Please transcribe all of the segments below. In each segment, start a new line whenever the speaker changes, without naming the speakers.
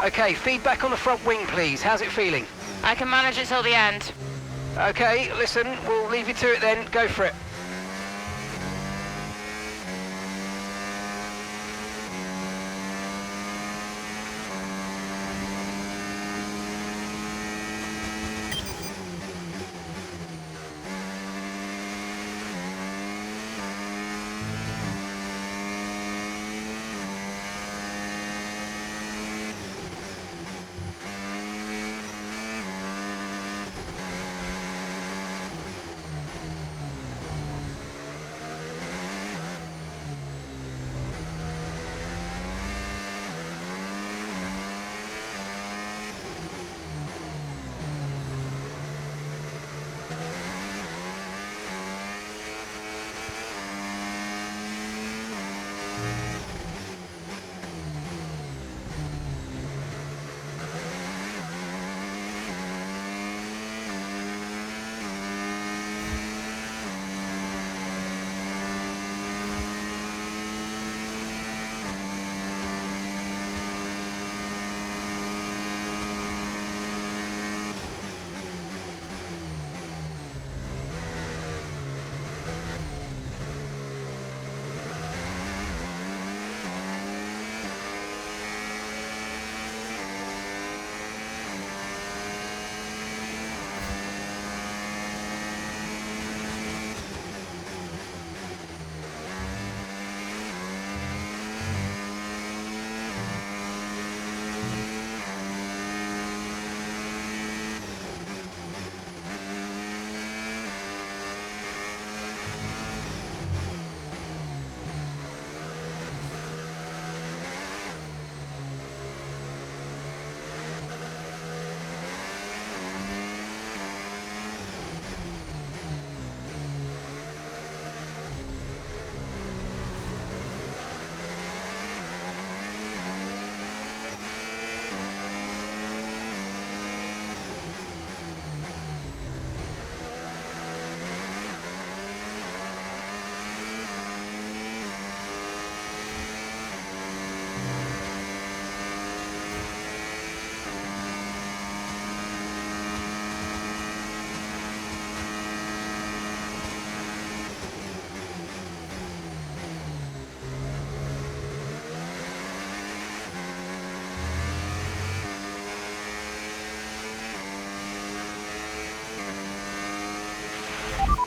Okay, feedback on the front wing, please. How's it feeling?
I can manage it till the end.
Okay, listen, we'll leave you to it then. Go for it.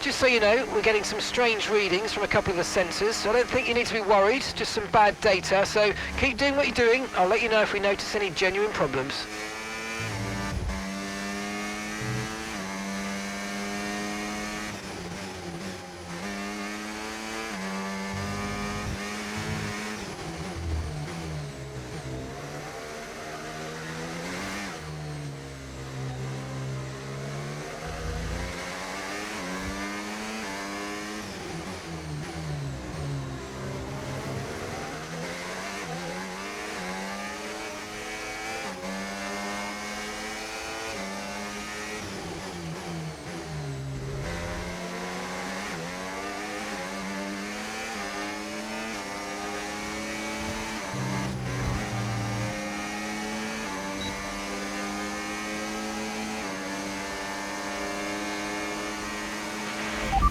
Just so you know, we're getting some strange readings from a couple of the sensors, so I don't think you need to be worried, just some bad data, so keep doing what you're doing. I'll let you know if we notice any genuine problems.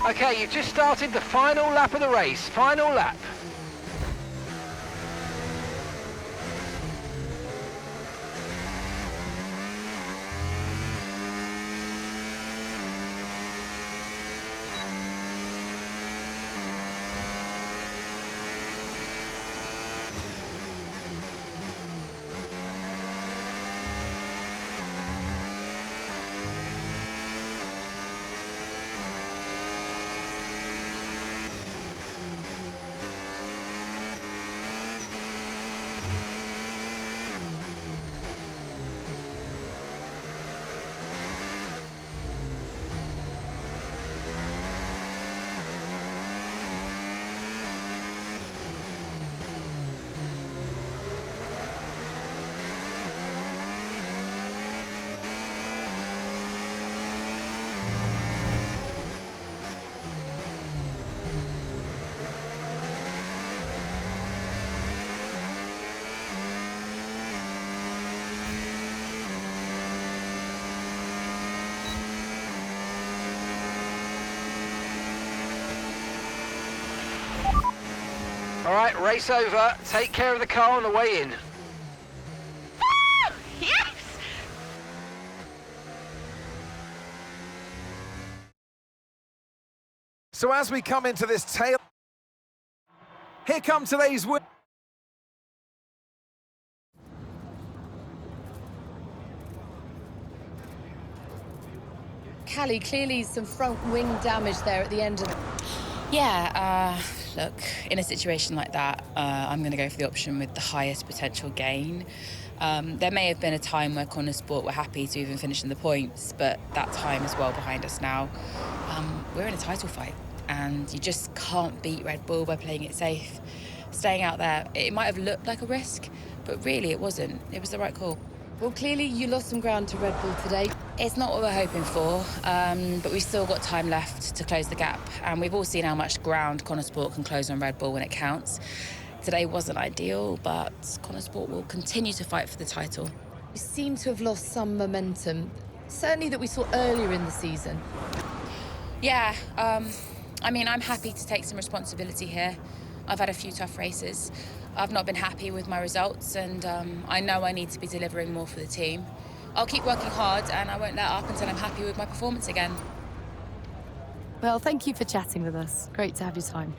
Okay, you've just started the final lap of the race. Final lap. All right, race over. Take care of the car on the way in.
Ah, yes!
So as we come into this tail, here come today's win.
Callie, clearly some front wing damage there at the end of the...
Yeah, look, in a situation like that, I'm going to go for the option with the highest potential gain. There may have been a time where Connor Sport were happy to even finish in the points, but that time is well behind us now. We're in a title fight, and you just can't beat Red Bull by playing it safe. Staying out there, it might have looked like a risk, but really it wasn't. It was the right call.
Well, clearly you lost some ground to Red Bull today.
It's not what we're hoping for, but we've still got time left to close the gap. And we've all seen how much ground Connor Sport can close on Red Bull when it counts. Today wasn't ideal, but Connor Sport will continue to fight for the title.
You seem to have lost some momentum, certainly that we saw earlier in the season.
Yeah, I mean, I'm happy to take some responsibility here. I've had a few tough races. I've not been happy with my results, and I know I need to be delivering more for the team. I'll keep working hard, and I won't let up until I'm happy with my performance again.
Well, thank you for chatting with us. Great to have your time.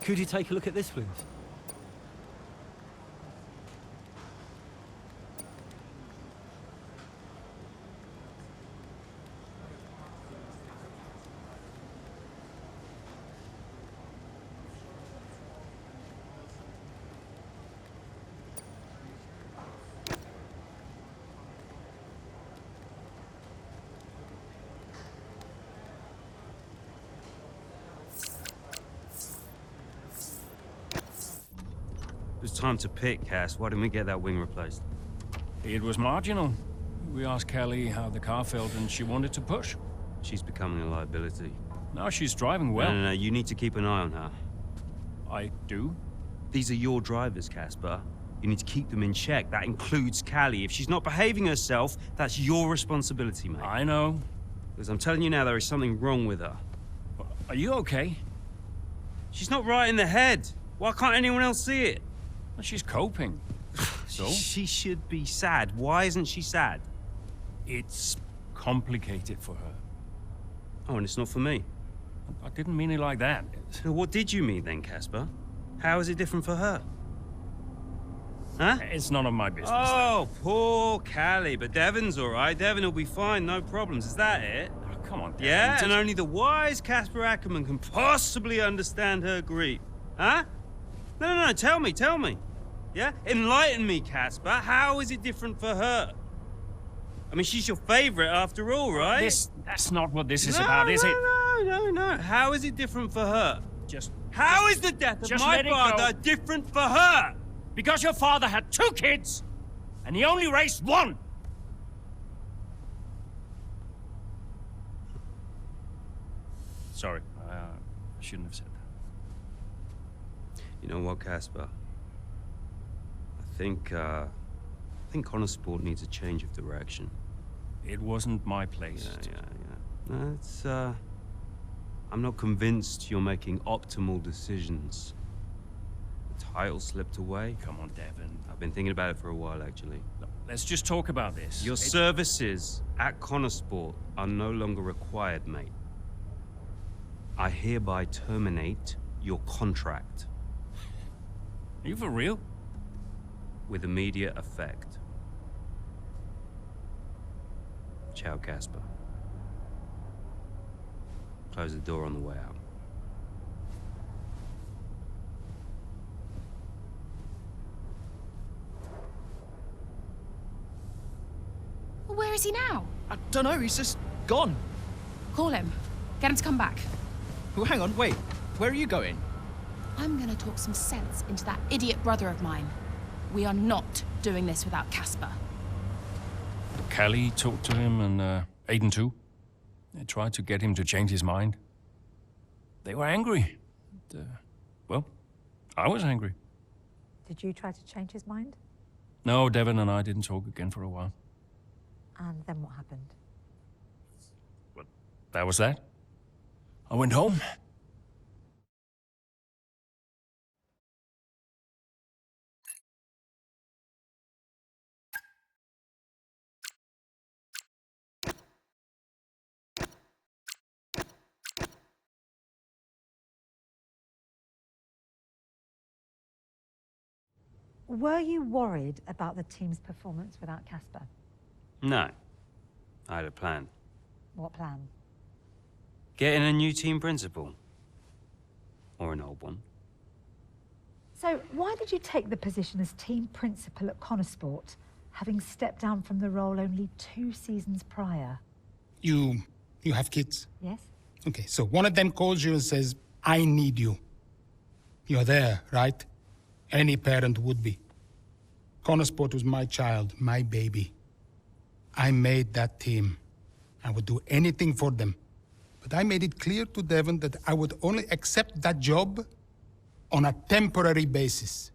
Could you take a look at this, please?
It was time to pick, Cass. Why didn't we get that wing replaced?
It was marginal. We asked Kelly how the car felt and she wanted to push.
She's becoming a liability.
Now she's driving well.
No, you need to keep an eye on her.
I do?
These are your drivers, Casper. You need to keep them in check. That includes Callie. If she's not behaving herself, that's your responsibility, mate.
I know.
Because I'm telling you now, there is something wrong with her.
Are you okay?
She's not right in the head. Why can't anyone else see it?
Well, she's coping. So?
She should be sad. Why isn't she sad?
It's complicated for her.
Oh, and it's not for me.
I didn't mean it like that.
So what did you mean then, Casper? How is it different for her? Huh?
It's none of my business.
Oh, poor Callie. But Devon's all right. Devon will be fine, no problems. Is that it?
Oh, come on, Devon.
Yeah, and only the wise Casper Ackerman can possibly understand her grief. Huh? No, tell me. Yeah? Enlighten me, Casper. How is it different for her? I mean, she's your favorite after all, right?
That's not what this is about, is it?
No. How is it different for her? How is the death of
just
my
let it
father
go.
different for her?
Because your father had 2 kids, and he only raised 1. Sorry, I shouldn't have said that.
You know what, Casper? I think Connor Sport needs a change of direction.
It wasn't my place.
Yeah. No, it's, I'm not convinced you're making optimal decisions. The title slipped away.
Come on, Devon.
I've been thinking about it for a while, actually.
Let's just talk about this.
Your services at Connor Sport are no longer required, mate. I hereby terminate your contract.
Are you for real?
With immediate effect. Ciao, Casper. Close the door on the way out.
Where is he now?
I don't know, he's just gone.
Call him. Get him to come back.
Oh, hang on, wait. Where are you going?
I'm gonna talk some sense into that idiot brother of mine. We are not doing this without Casper.
Callie talked to him and Aiden too. They tried to get him to change his mind. They were angry. Well, I was angry.
Did you try to change his mind?
No, Devon and I didn't talk again for a while.
And then what happened?
Well, that was that. I went home.
Were you worried about the team's performance without Casper?
No. I had a plan.
What plan?
Getting a new team principal. Or an old one.
So, why did you take the position as team principal at Connorsport, having stepped down from the role only 2 seasons prior?
You have kids?
Yes?
Okay, so one of them calls you and says, I need you. You're there, right? Any parent would be. Connorsport was my child, my baby. I made that team. I would do anything for them. But I made it clear to Devon that I would only accept that job on a temporary basis.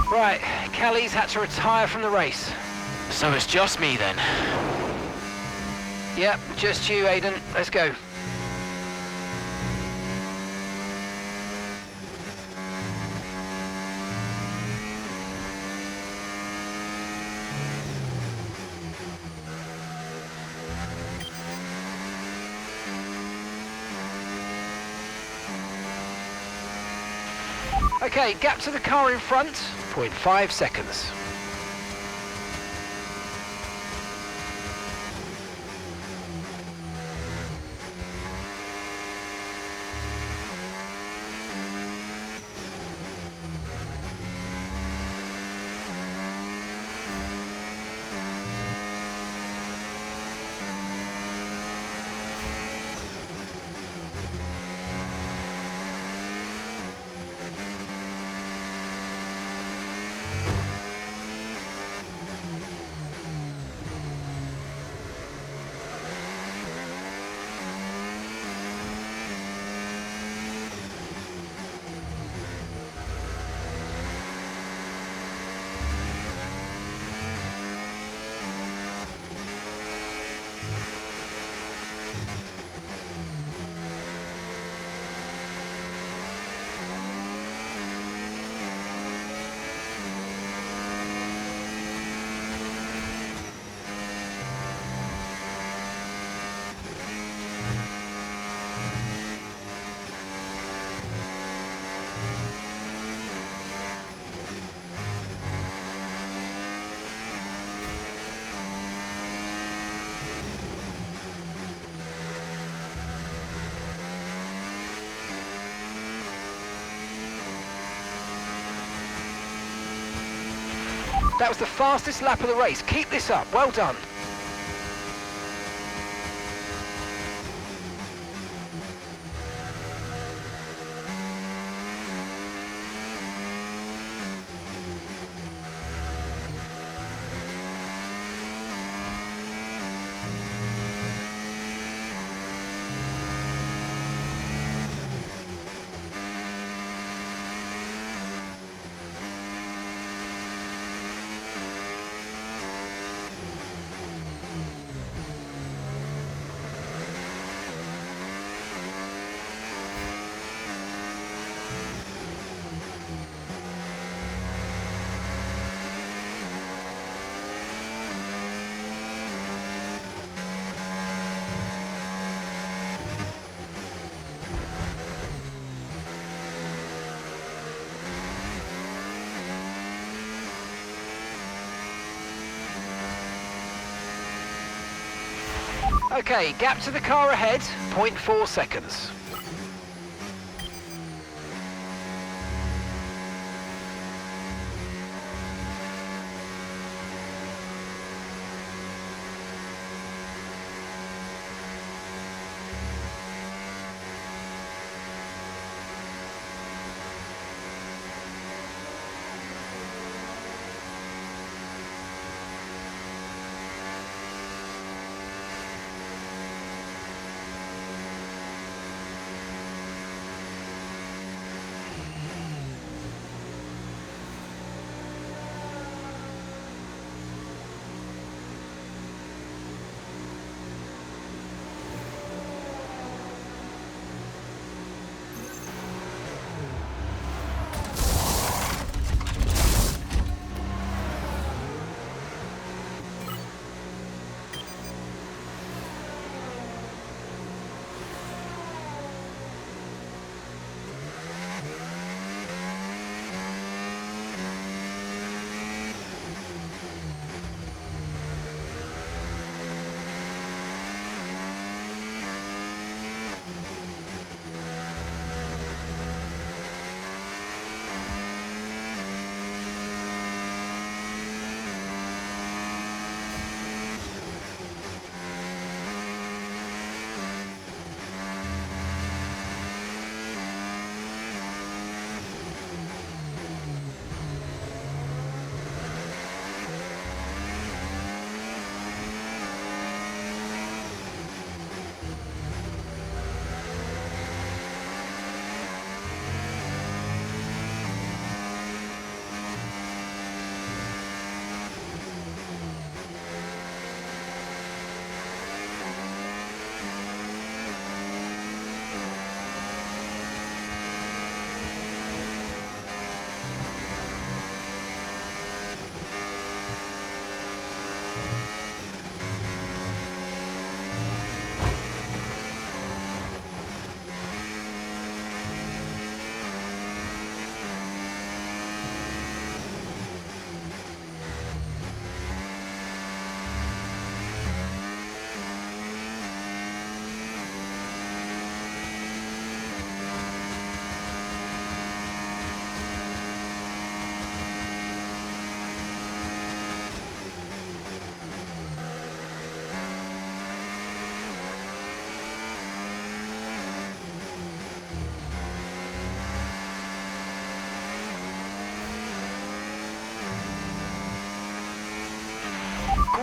Right, Kelly's had to retire from the race.
So it's just me then.
Yep, just you, Aiden. Let's go. Okay, gap to the car in front, 0.5 seconds. That was the fastest lap of the race. Keep this up. Well done. Okay, gap to the car ahead, 0.4 seconds.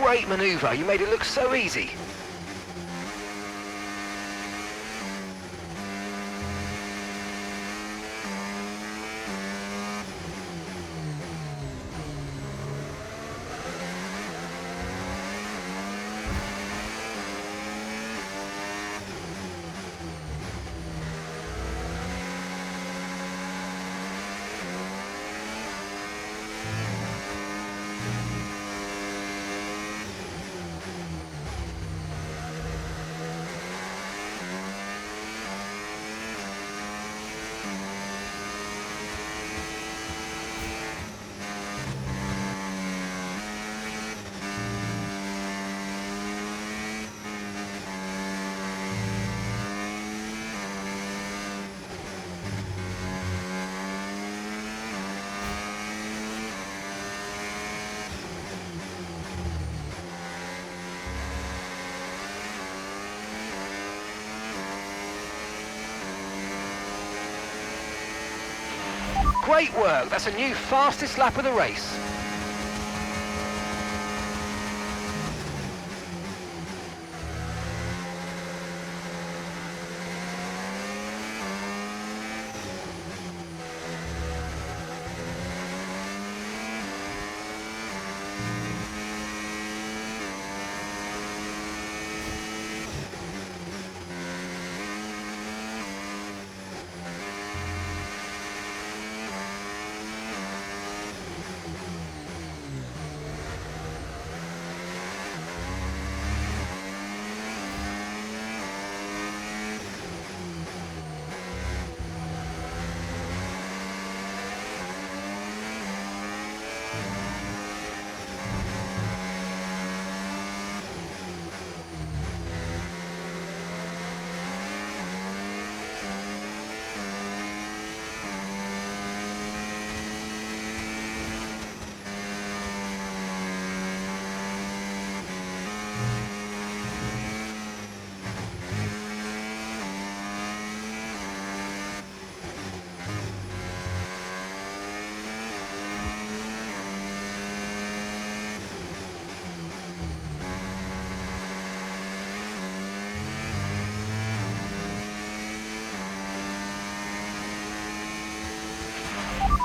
Great manoeuvre, you made it look so easy. Great work, that's a new fastest lap of the race.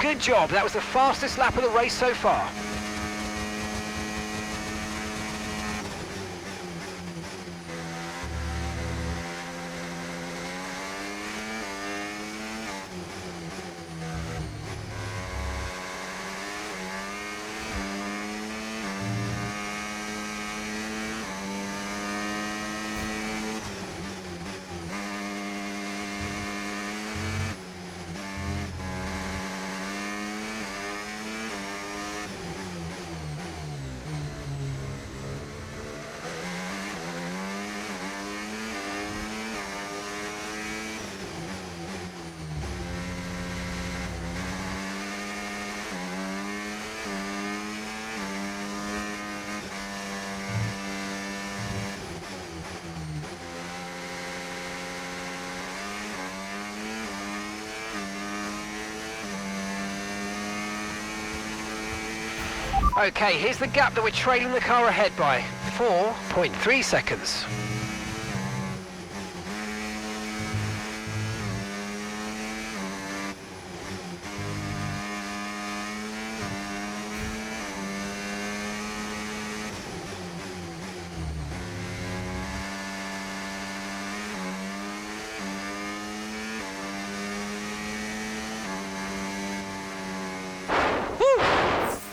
Good job, that was the fastest lap of the race so far. Okay, here's the gap that we're trailing the car ahead by. 4.3 seconds.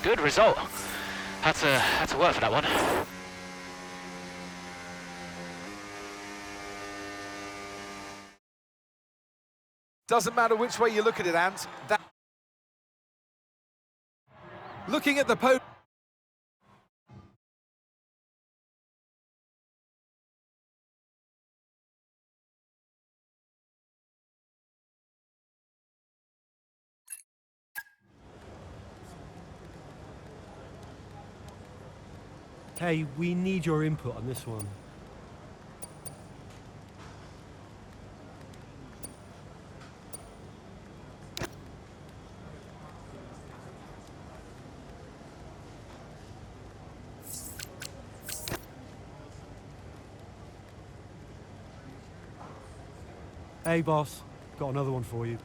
Good result. Had to work for that one.
Doesn't matter which way you look at it, Ant. Looking at the podium.
Hey, we need your input on this one. Hey, boss. Got another one for you.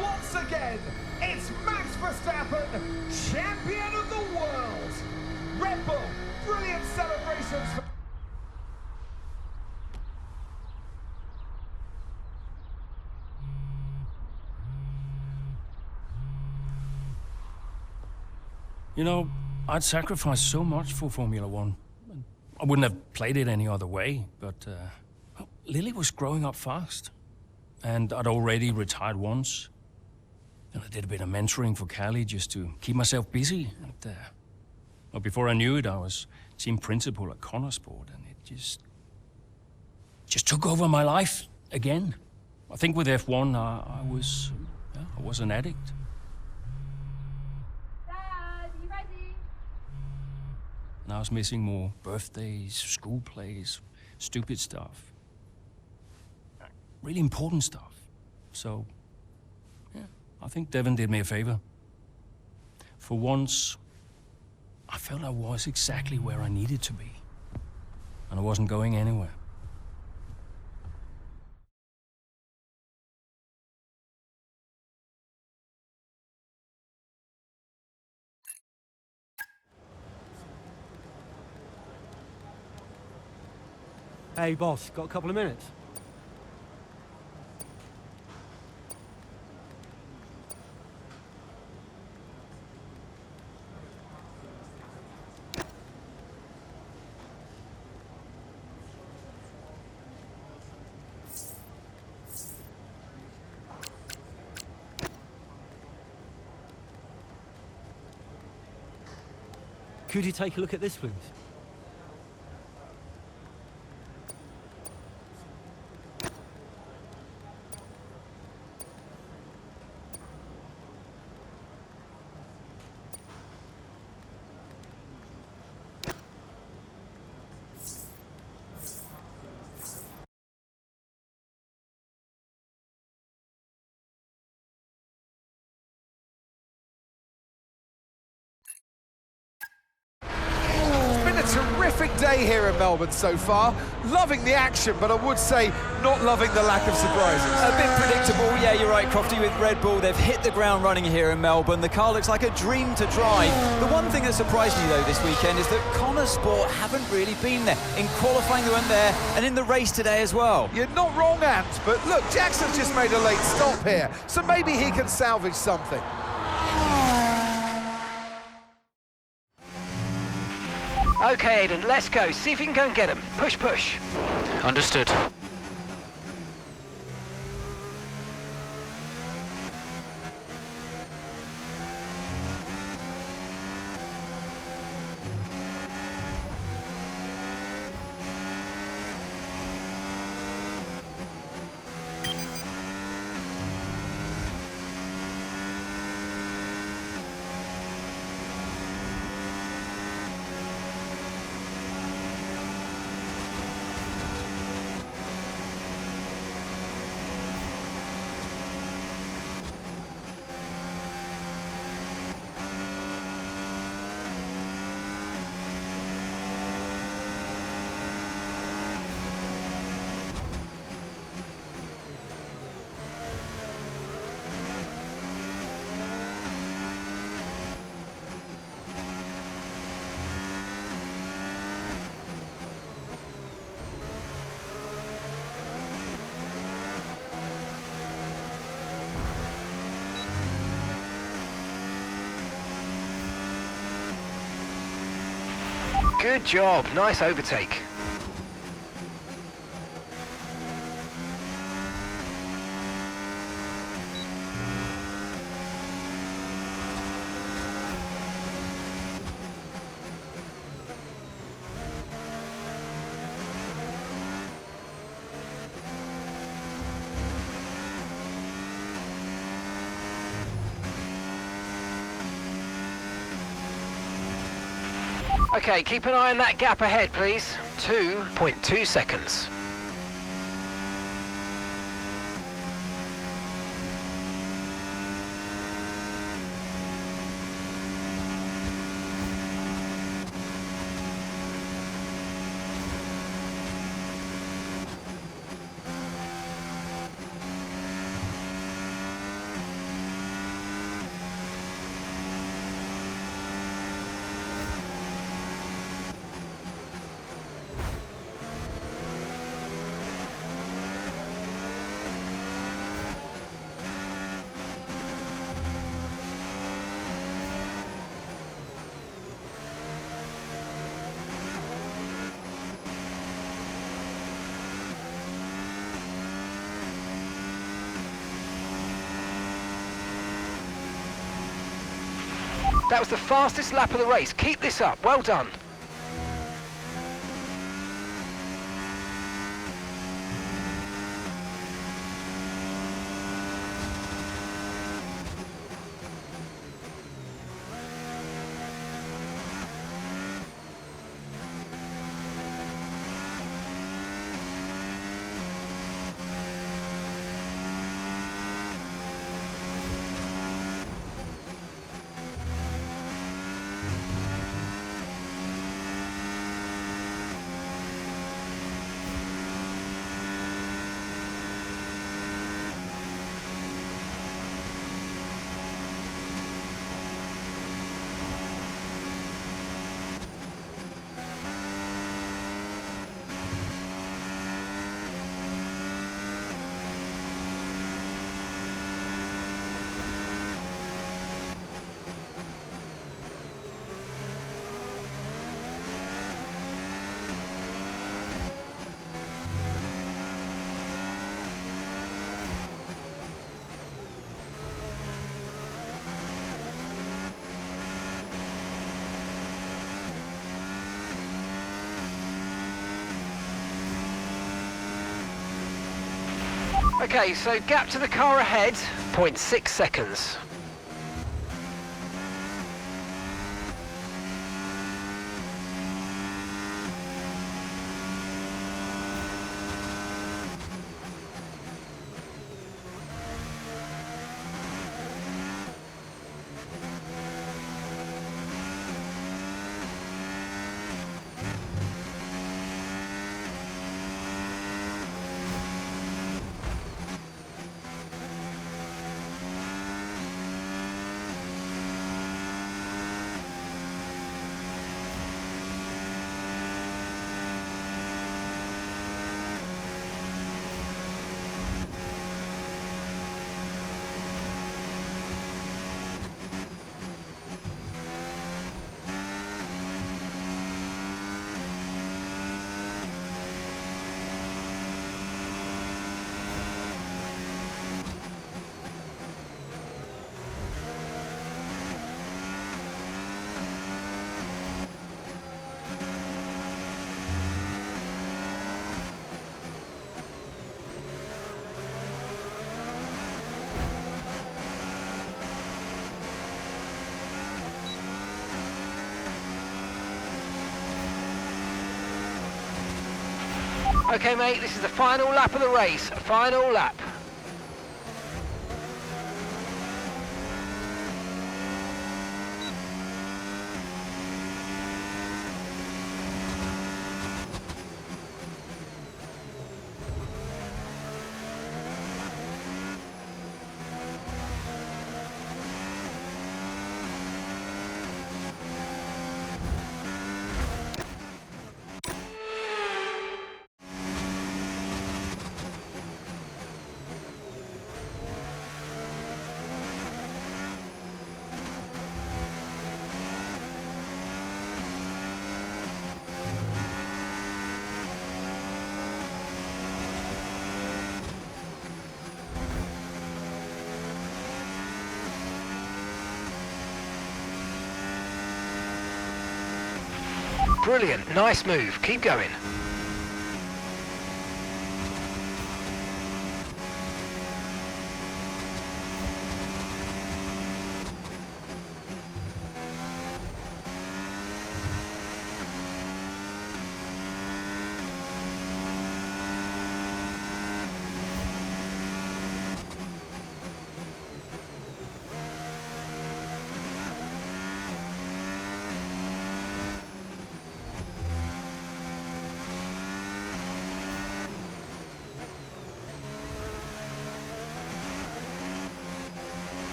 Once again, it's Max Verstappen, champion of the world. Red Bull, brilliant celebrations for...
You know, I'd sacrificed so much for Formula One. I wouldn't have played it any other way, but Lily was growing up fast. And I'd already retired once. And I did a bit of mentoring for Callie just to keep myself busy. And well, before I knew it, I was team principal at Connorsport, and it just took over my life again. I think with F1, I was an addict.
Dad, you ready?
And I was missing more birthdays, school plays, stupid stuff. Really important stuff. So, yeah, I think Devon did me a favor. For once, I felt I was exactly where I needed to be. And I wasn't going anywhere.
Hey, boss, got a couple of minutes? Could you take a look at this, please?
Terrific day here in Melbourne so far. Loving the action, but I would say not loving the lack of surprises.
A bit predictable, yeah, you're right, Crofty, with Red Bull. They've hit the ground running here in Melbourne. The car looks like a dream to drive. The one thing that surprised me, though, this weekend is that Connorsport haven't really been there. In qualifying, they weren't there, and in the race today as well.
You're not wrong, Ant, but look, Jackson's just made a late stop here, so maybe he can salvage something.
Okay, Aiden, let's go. See if you can go and get him. Push, push.
Understood.
Good job, nice overtake. Okay, keep an eye on that gap ahead, please. 2.2 seconds. That was the fastest lap of the race. Keep this up. Well done. Okay, so gap to the car ahead, 0.6 seconds. Okay, mate, this is the final lap of the race. Final lap. Brilliant, nice move. Keep going.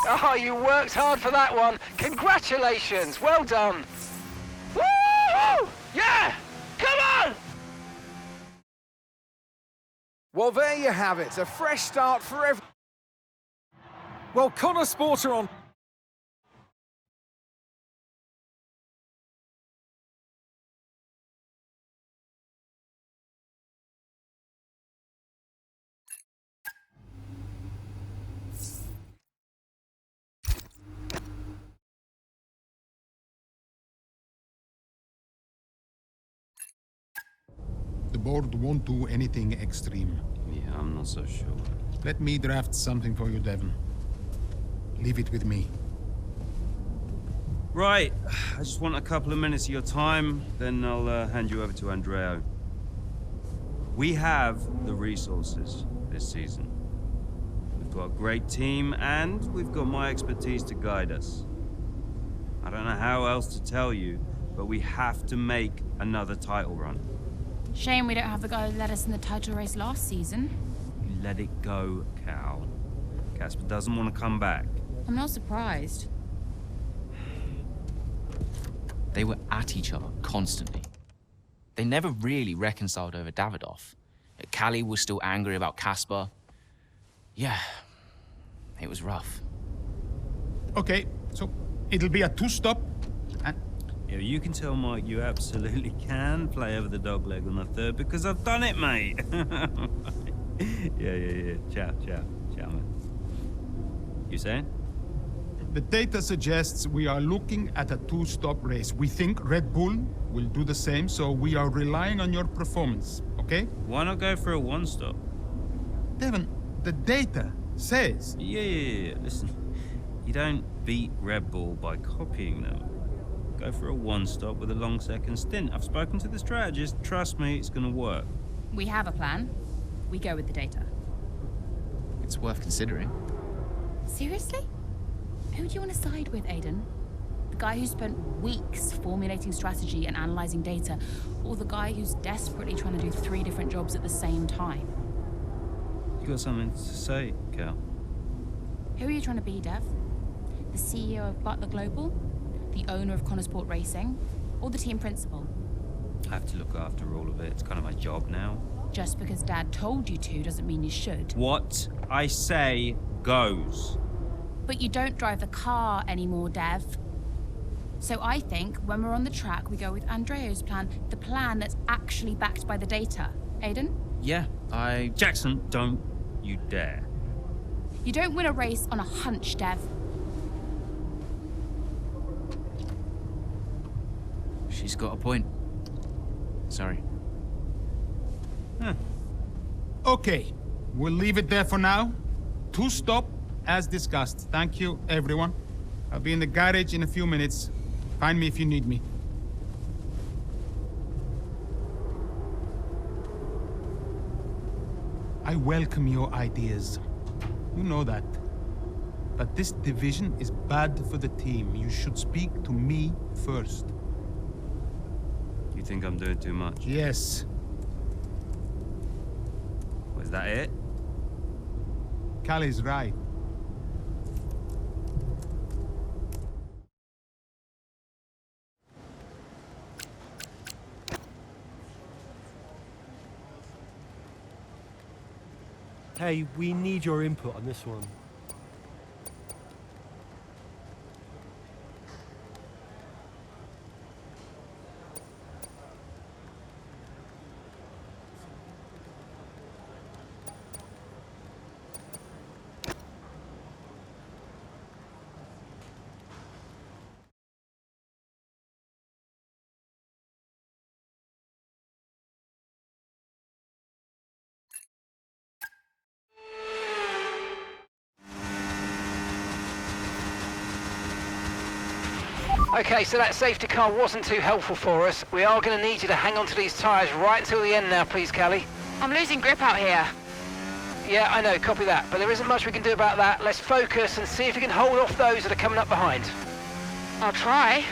Oh, you worked hard for that one. Congratulations. Well done. Woo! Yeah! Come on!
Well, there you have it. A fresh start for everyone.
Well, Connor Sport are on.
The board won't do anything extreme.
Yeah, I'm not so sure.
Let me draft something for you, Devon. Leave it with me.
Right, I just want a couple of minutes of your time, then I'll hand you over to Andreo. We have the resources this season. We've got a great team, and we've got my expertise to guide us. I don't know how else to tell you, but we have to make another title run.
Shame we don't have the guy who led us in the title race last season.
You let it go, Cal. Casper doesn't want to come back.
I'm not surprised.
They were at each other constantly. They never really reconciled over Davidoff. Callie was still angry about Casper. Yeah, it was rough.
Okay, so it'll be a two-stop.
Yeah, you can tell Mike you absolutely can play over the dog leg on the third because I've done it, mate. Yeah. Ciao, man. You saying?
The data suggests we are looking at a two-stop race. We think Red Bull will do the same, so we are relying on your performance, okay?
Why not go for a one-stop?
Devon, the data says...
Yeah. Listen, you don't beat Red Bull by copying them. Go for a one-stop with a long second stint. I've spoken to the strategist. Trust me, it's gonna work.
We have a plan. We go with the data.
It's worth considering.
Seriously? Who do you want to side with, Aiden? The guy who spent weeks formulating strategy and analysing data, or the guy who's desperately trying to do 3 different jobs at the same time?
You got something to say, Cal?
Who are you trying to be, Dev? The CEO of Butler Global? The owner of Connor Sport Racing? Or the team principal?
I have to look after all of it. It's kind of my job now.
Just because Dad told you to doesn't mean you should.
What I say goes.
But you don't drive the car anymore, Dev. So I think when we're on the track, we go with Andreo's plan, the plan that's actually backed by the data. Aiden?
Yeah,
Jackson, don't you dare.
You don't win a race on a hunch, Dev.
She's got a point. Sorry.
Okay, we'll leave it there for now. Two-stop, as discussed. Thank you, everyone. I'll be in the garage in a few minutes. Find me if you need me. I welcome your ideas. You know that. But this division is bad for the team. You should speak to me first.
You think I'm doing too much?
Yes.
Was that it?
Callie's right.
Hey, we need your input on this one.
Okay, so that safety car wasn't too helpful for us. We are going to need you to hang on to these tyres right until the end now, please, Callie.
I'm losing grip out here.
Yeah, I know, copy that. But there isn't much we can do about that. Let's focus and see if we can hold off those that are coming up behind.
I'll try.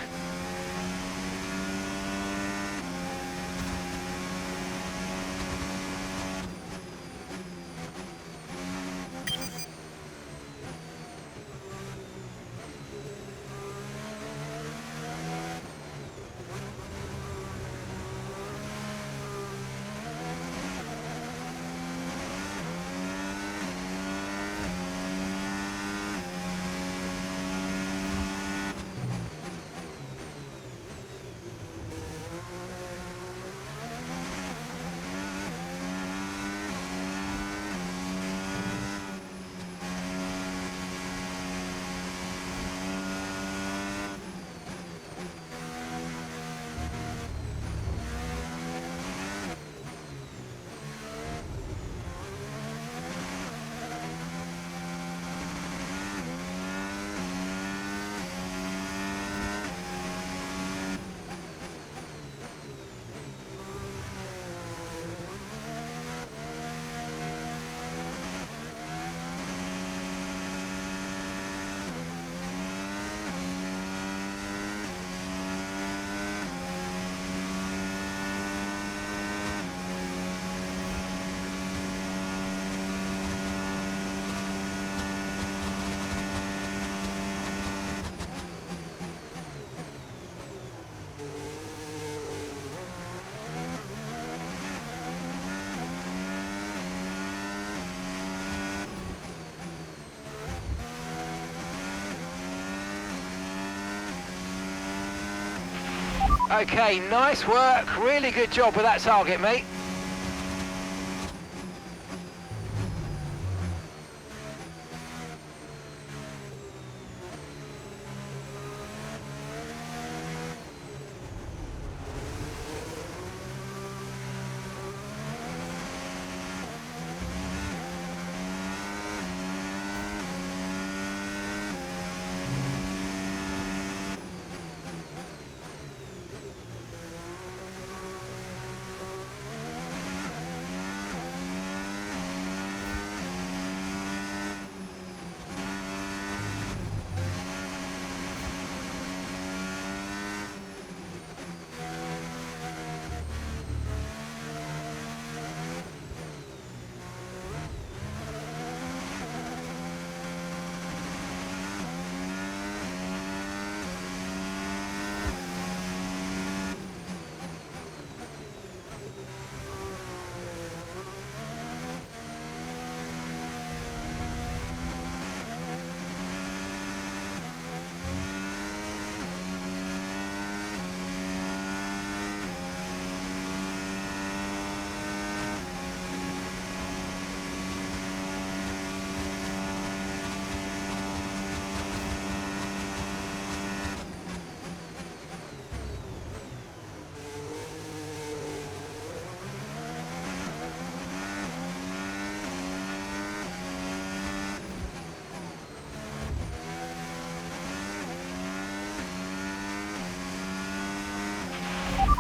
Okay, nice work. Really good job with that target, mate.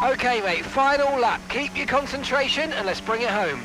Okay, mate, final lap. Keep your concentration and let's bring it home.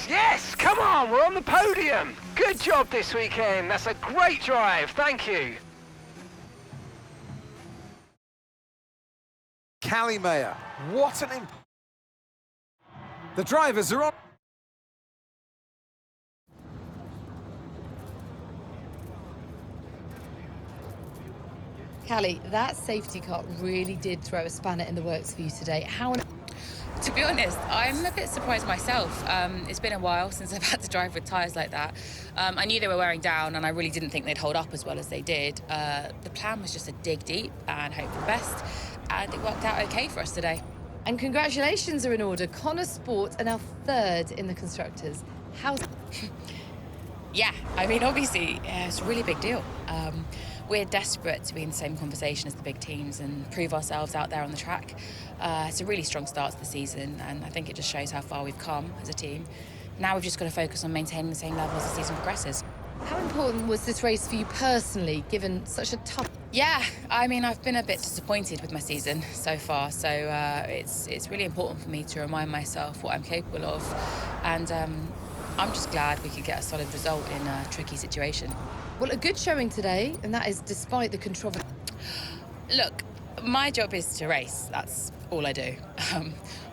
Yes, come on, we're on the podium. Good job this weekend. That's a great drive. Thank you.
Callie Mayer, what an The drivers are on.
Callie, that safety car really did throw a spanner in the works for you today. How on...
To be honest, I'm a bit surprised myself. It's been a while since I've had to drive with tyres like that. I knew they were wearing down and I really didn't think they'd hold up as well as they did. The plan was just to dig deep and hope for the best, and it worked out okay for us today.
And congratulations are in order. Connor Sport are now third in the Constructors. How's...
Yeah, I mean, obviously, it's a really big deal. We're desperate to be in the same conversation as the big teams and prove ourselves out there on the track. It's a really strong start to the season, and I think it just shows how far we've come as a team. Now we've just got to focus on maintaining the same level as the season progresses.
How important was this race for you personally, given such a tough...
Yeah, I mean, I've been a bit disappointed with my season so far, so it's really important for me to remind myself what I'm capable of, and I'm just glad we could get a solid result in a tricky situation.
Well, a good showing today, and that is despite the controversy.
Look, my job is to race. That's all I do.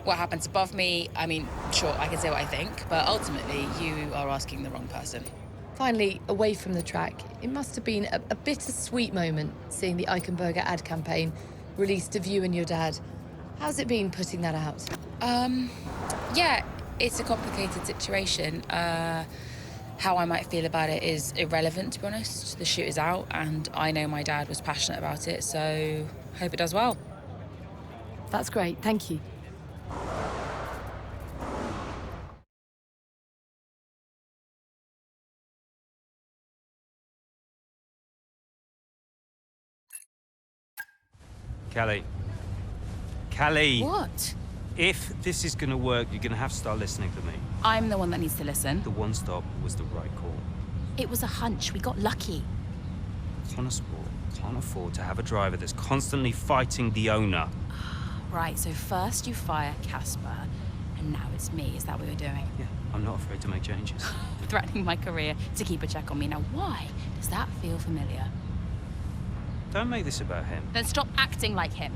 What happens above me, I mean, sure, I can say what I think, but ultimately, you are asking the wrong person.
Finally, away from the track, it must have been a bittersweet moment seeing the Eichenberger ad campaign released of you and your dad. How's it been putting that out?
Yeah, it's a complicated situation. How I might feel about it is irrelevant, to be honest. The shoot is out, and I know my dad was passionate about it, so hope it does well.
That's great, thank you.
Callie.
What?
If this is going to work, you're going to have to start listening to me.
I'm the one that needs to listen.
The one stop was the right call.
It was a hunch. We got lucky.
Connor Sport can't afford to have a driver that's constantly fighting the owner.
Right, so first you fire Casper, and now it's me. Is that what you're doing?
Yeah, I'm not afraid to make changes.
Threatening my career to keep a check on me. Now, why does that feel familiar?
Don't make this about him.
Then stop acting like him.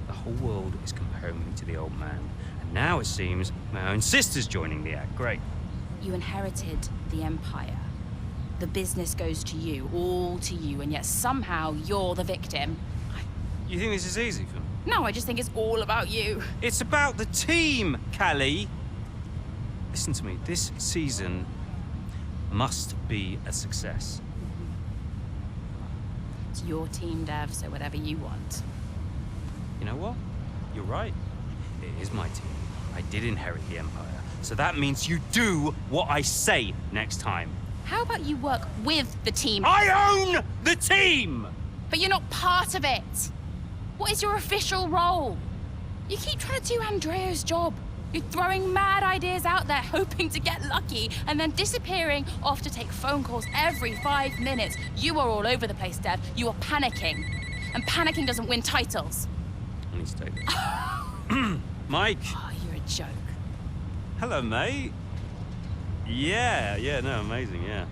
The whole world is comparing me to the old man. And now it seems my own sister's joining the act. Great.
You inherited the Empire. The business goes to you, all to you, and yet somehow you're the victim.
You think this is easy for me?
No, I just think it's all about you.
It's about the team, Callie. Listen to me. This season must be a success.
It's your team, Dev, so whatever you want.
You know what? You're right. It is my team. I did inherit the Empire. So that means you do what I say next time.
How about you work with the team?
I own the team!
But you're not part of it. What is your official role? You keep trying to do Andrea's job. You're throwing mad ideas out there, hoping to get lucky, and then disappearing off to take phone calls every 5 minutes. You are all over the place, Dev. You are panicking. And panicking doesn't win titles.
I need to take this. Mike.
Oh, you're a joke.
Hello, mate. Yeah, no, amazing, yeah.